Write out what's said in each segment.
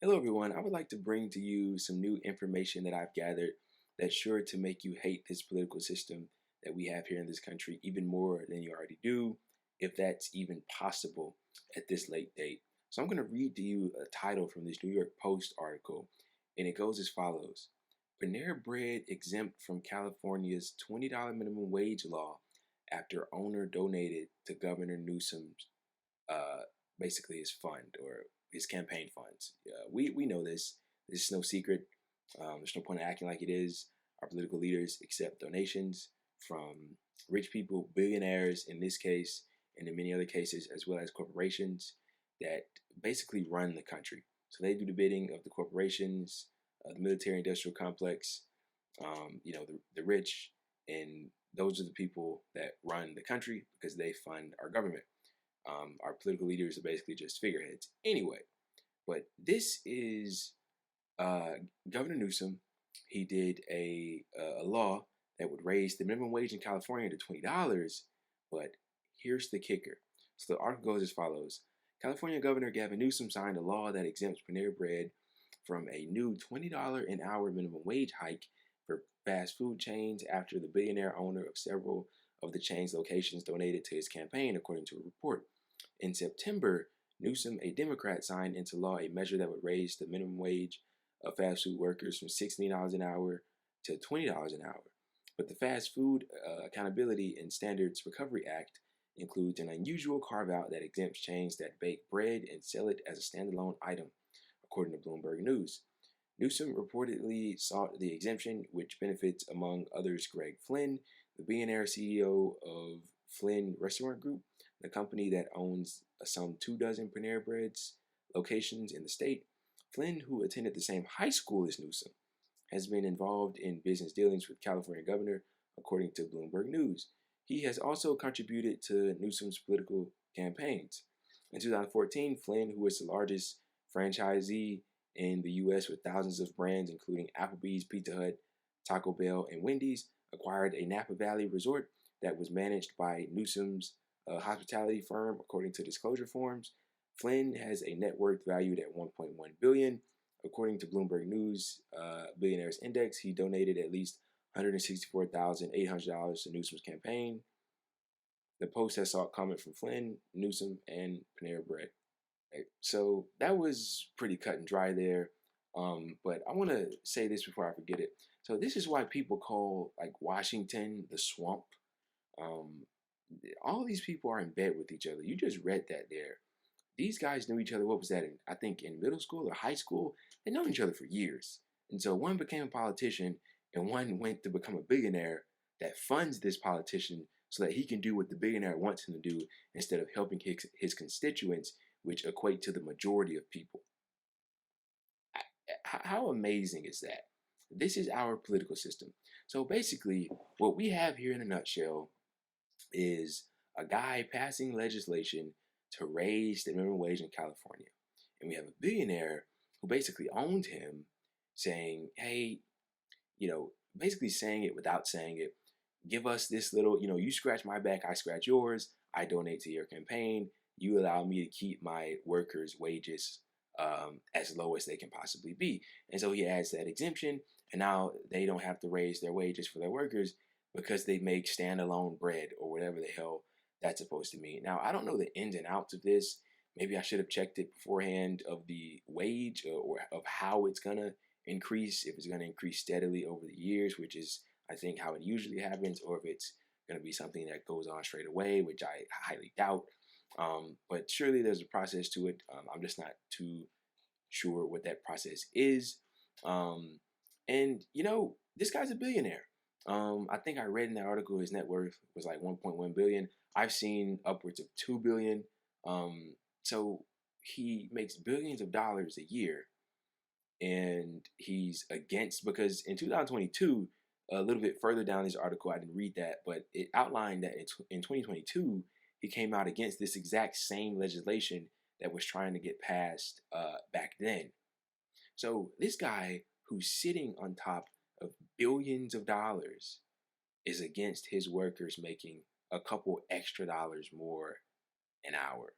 Hello, everyone. I would like to bring to you some new information that I've gathered that's sure to make you hate this political system that we have here in this country even more than you already do, if that's even possible at this late date. So, I'm going to read to you a title from this New York Post article, and it goes as follows: Panera Bread exempt from California's $20 minimum wage law after owner donated to Governor Newsom's uh, basically his fund or his campaign funds. We know this. This is no secret. There's no point in acting like it is. Our political leaders accept donations from rich people, billionaires in this case, and in many other cases, as well as corporations that basically run the country. So they do the bidding of the corporations, the military-industrial complex, the rich, and those are the people that run the country because they fund our government. Our political leaders are basically just figureheads. Anyway, but this is uh, Governor Newsom. He did a law that would raise the minimum wage in California to $20. But here's the kicker. So the article goes as follows: California Governor Gavin Newsom signed a law that exempts Panera Bread from a new $20 an hour minimum wage hike for fast food chains after the billionaire owner of several of the chain's locations donated to his campaign, according to a report. In September, Newsom, a Democrat, signed into law a measure that would raise the minimum wage of fast food workers from $16 an hour to $20 an hour. But the Fast Food Accountability and Standards Recovery Act includes an unusual carve out that exempts chains that bake bread and sell it as a standalone item, according to Bloomberg News. Newsom reportedly sought the exemption, which benefits, among others, Greg Flynn, the billionaire CEO of Flynn Restaurant Group, the company that owns some 2 dozen Panera Bread's locations in the state. Flynn, who attended the same high school as Newsom, has been involved in business dealings with California governor, according to Bloomberg News. He has also contributed to Newsom's political campaigns. In 2014, Flynn, who is the largest franchisee in the U.S. with thousands of brands, including Applebee's, Pizza Hut, Taco Bell, and Wendy's, acquired a Napa Valley resort that was managed by Newsom's hospitality firm, according to disclosure forms. Flynn has a net worth valued at $1.1 billion. According to Bloomberg News Billionaires Index, he donated at least $164,800 to Newsom's campaign. The Post has sought comment from Flynn, Newsom, and Panera Bread. Right? So that was pretty cut and dry there. But I want to say this before I forget it. So this is why people call like Washington the swamp. Um, all these people are in bed with each other. You just read that there. These guys knew each other. What was that? I think in middle school or high school. They known each other for years. And so one became a politician, and one went to become a billionaire that funds this politician so that he can do what the billionaire wants him to do instead of helping his constituents, which equate to the majority of people. How amazing is that? This is our political system. So basically, what we have here in a nutshell is a guy passing legislation to raise the minimum wage in California. And we have a billionaire who basically owns him saying, hey, basically saying it without saying it. Give us this little, you scratch my back, I scratch yours. I donate to your campaign. You allow me to keep my workers' wages as low as they can possibly be. And so he adds that exemption, and now they don't have to raise their wages for their workers because they make standalone bread or whatever the hell that's supposed to mean. Now, I don't know the ins and outs of this. Maybe I should have checked it beforehand of the wage or of how it's going to increase, if it's going to increase steadily over the years, which is, I think, how it usually happens, or if it's going to be something that goes on straight away, which I highly doubt. But surely there's a process to it. I'm just not too sure what that process is. And this guy's a billionaire. I think I read in that article his net worth was like 1.1 billion. I've seen upwards of 2 billion. So he makes billions of dollars a year, and he's against, because in 2022, a little bit further down this article, I didn't read that, but it outlined that in 2022 he came out against this exact same legislation that was trying to get passed back then. So this guy who's sitting on top of billions of dollars is against his workers making a couple extra dollars more an hour.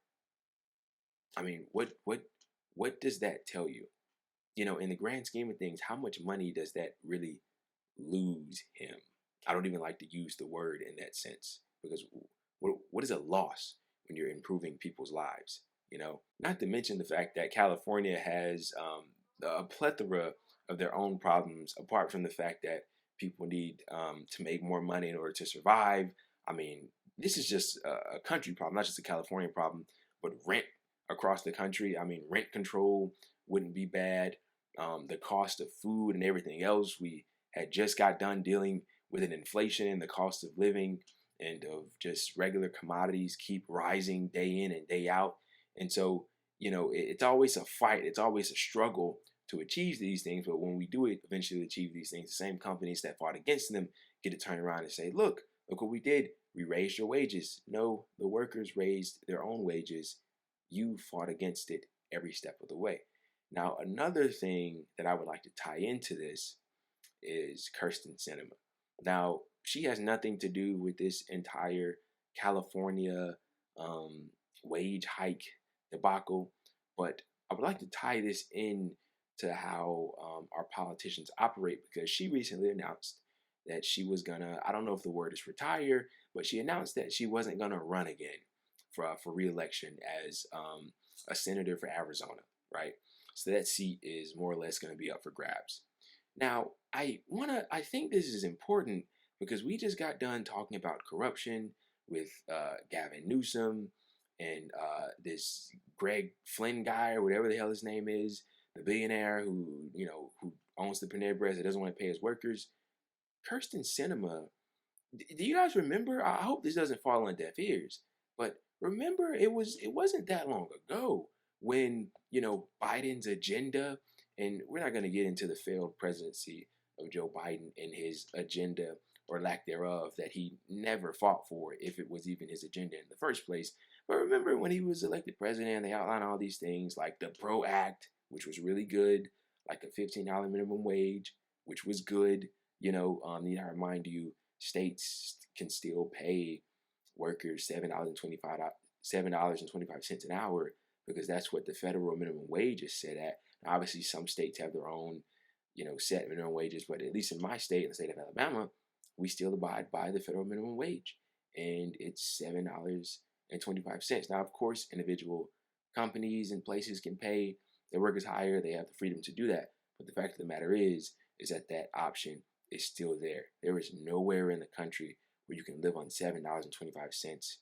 I mean, what does that tell you? in the grand scheme of things, how much money does that really lose him? I don't even like to use the word in that sense, because what is a loss when you're improving people's lives? Not to mention the fact that California has a plethora of their own problems, apart from the fact that people need to make more money in order to survive. I mean, this is just a country problem, not just a California problem, but rent across the country. I mean, rent control wouldn't be bad. The cost of food and everything else, we had just got done dealing with an inflation and the cost of living and of just regular commodities keep rising day in and day out. And so, it's always a fight, it's always a struggle to achieve these things. But when we do eventually achieve these things, the same companies that fought against them get to turn around and say, look what we did. We raised your wages. No, the workers raised their own wages. You fought against it every step of the way. Now, another thing that I would like to tie into this is Kirsten Sinema. Now, she has nothing to do with this entire California wage hike debacle, but I would like to tie this in to how our politicians operate, because she recently announced that she was gonna, I don't know if the word is retire, but she announced that she wasn't gonna run again for re-election as a senator for Arizona, right? So that seat is more or less going to be up for grabs. Now, I think this is important because we just got done talking about corruption with Gavin Newsom and this Greg Flynn guy, or whatever the hell his name is, the billionaire who owns the Panera Bread that doesn't want to pay his workers. Kirsten Sinema, do you guys remember? I hope this doesn't fall on deaf ears, but remember it wasn't that long ago when Biden's agenda, and we're not going to get into the failed presidency of Joe Biden and his agenda or lack thereof that he never fought for, if it was even his agenda in the first place. But remember when he was elected president, they outlined all these things like the PRO Act, which was really good, like a $15 minimum wage, which was good. Need I remind you, states can still pay workers $7.25 an hour, because that's what the federal minimum wage is set at. Now, obviously, some states have their own, set minimum wages, but at least in my state, in the state of Alabama, we still abide by the federal minimum wage, and it's $7.25. Now, of course, individual companies and places can pay their workers higher; they have the freedom to do that. But the fact of the matter is that option is still there. There is nowhere in the country where you can live on $7.25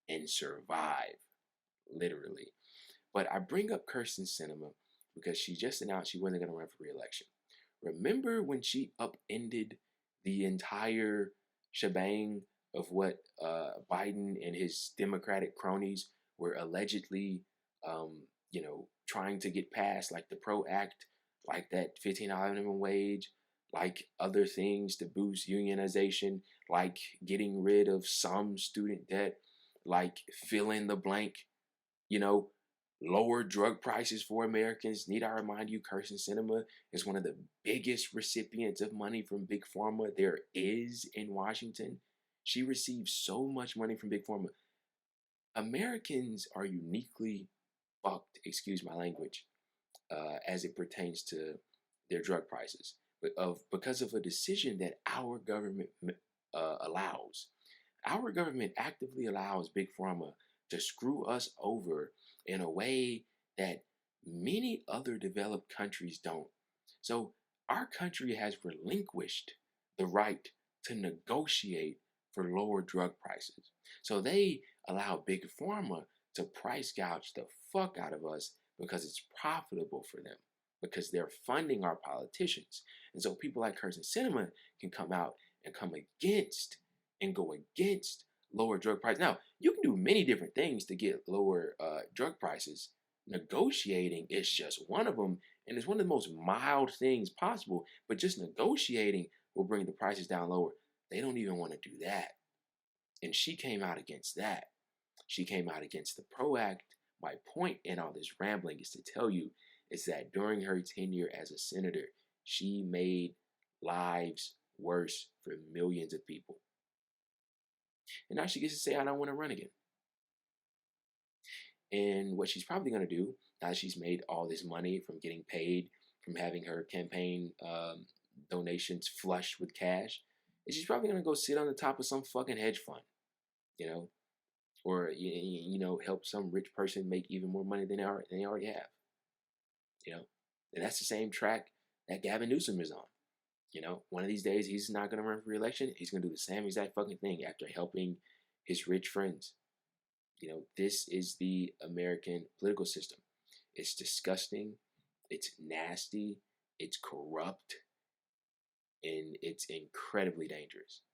and survive, literally. But I bring up Kirsten Sinema because she just announced she wasn't going to run for re-election. Remember when she upended the entire shebang of what Biden and his Democratic cronies were allegedly, trying to get passed, like the PRO Act, like that $15 minimum wage, like other things to boost unionization, like getting rid of some student debt, like fill in the blank, lower drug prices for Americans. Need I remind you, Kirsten Sinema is one of the biggest recipients of money from Big Pharma there is in Washington. She receives so much money from Big Pharma. Americans are uniquely fucked, excuse my language, as it pertains to their drug prices, because of a decision that our government allows. Our government actively allows Big Pharma to screw us over in a way that many other developed countries don't. So our country has relinquished the right to negotiate for lower drug prices. So they allow Big Pharma to price gouge the fuck out of us because it's profitable for them, because they're funding our politicians. And so people like Kirsten Sinema can come out and go against lower drug prices. Now, you can do many different things to get lower drug prices. Negotiating is just one of them, and it's one of the most mild things possible. But just negotiating will bring the prices down lower. They don't even want to do that. And she came out against that. She came out against the PRO Act. My point in all this rambling is to tell you is that during her tenure as a senator, she made lives worse for millions of people. And now she gets to say, I don't want to run again. And what she's probably going to do, now she's made all this money from getting paid from having her campaign donations flush with cash, is she's probably gonna go sit on the top of some fucking hedge fund, you know, or help some rich person make even more money than they already have, you know. And that's the same track that Gavin Newsom is on. You know, one of these days he's not gonna run for re-election. He's gonna do the same exact fucking thing after helping his rich friends. You know, this is the American political system. It's disgusting, it's nasty, it's corrupt, and it's incredibly dangerous.